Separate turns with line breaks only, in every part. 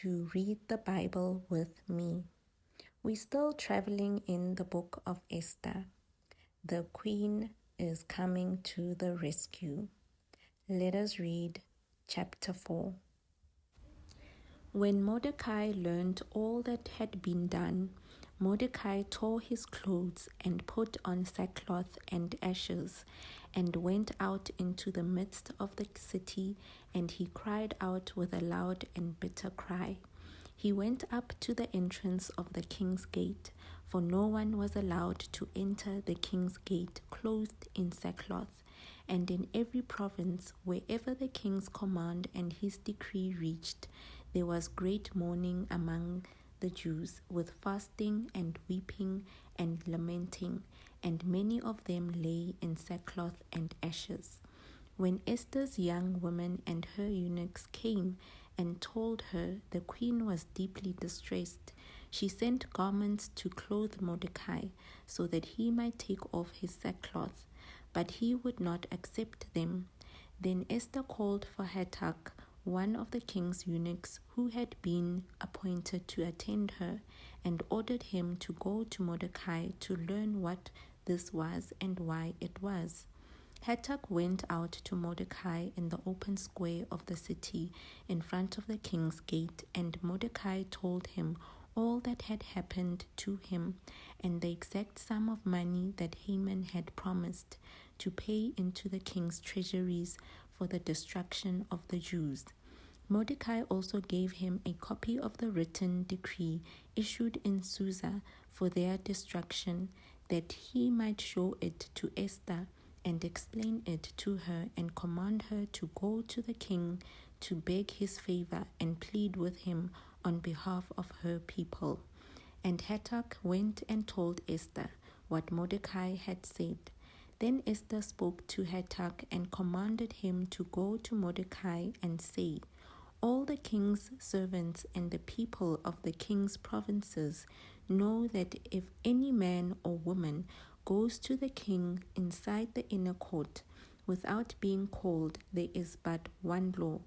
to read the Bible with me. We're still traveling in the book of Esther. The queen is coming to the rescue. Let us read chapter 4. When Mordecai learned all that had been done, Mordecai tore his clothes and put on sackcloth and ashes, and went out into the midst of the city, and he cried out with a loud and bitter cry. He went up to the entrance of the king's gate, for no one was allowed to enter the king's gate clothed in sackcloth. And in every province, wherever the king's command and his decree reached, there was great mourning among the Jews, with fasting and weeping and lamenting, and many of them lay in sackcloth and ashes. When Esther's young women and her eunuchs came and told her the queen was deeply distressed, she sent garments to clothe Mordecai, so that he might take off his sackcloth, but he would not accept them. Then Esther called for Hatach, one of the king's eunuchs who had been appointed to attend her, and ordered him to go to Mordecai to learn what this was and why it was. Hatach went out to Mordecai in the open square of the city in front of the king's gate, and Mordecai told him all that had happened to him, and the exact sum of money that Haman had promised to pay into the king's treasuries for the destruction of the Jews. Mordecai also gave him a copy of the written decree issued in Susa for their destruction, that he might show it to Esther and explain it to her, and command her to go to the king to beg his favor and plead with him on behalf of her people. And Hatach went and told Esther what Mordecai had said. Then Esther spoke to Hatach and commanded him to go to Mordecai and say, "All the king's servants and the people of the king's provinces know that if any man or woman goes to the king inside the inner court without being called, there is but one law: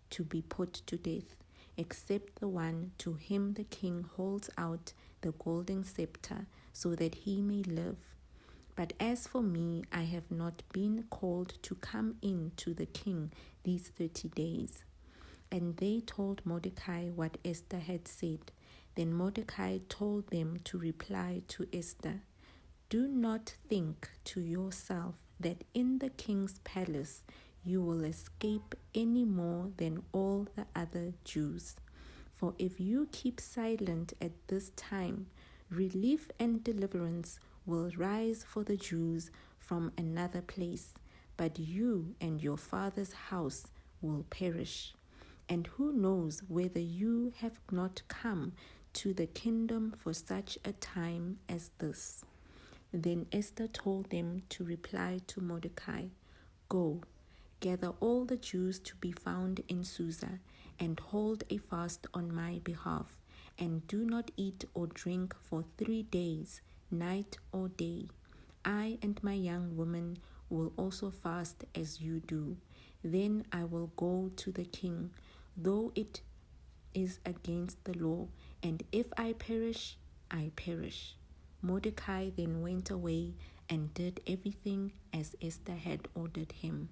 to be put to death, except the one to him the king holds out the golden scepter, so that he may live. But as for me, I have not been called to come in to the king these 30 days. And they told Mordecai what Esther had said. Then Mordecai told them to reply to Esther, "Do not think to yourself that in the king's palace you will escape any more than all the other Jews. For if you keep silent at this time, relief and deliverance will rise for the Jews from another place, but you and your father's house will perish. And who knows whether you have not come to the kingdom for such a time as this?" Then Esther told them to reply to Mordecai, "Go, gather all the Jews to be found in Susa, and hold a fast on my behalf, and do not eat or drink for 3 days, night or day. I and my young women will also fast as you do. Then I will go to the king, though it is against the law, and if I perish, I perish." Mordecai then went away and did everything as Esther had ordered him.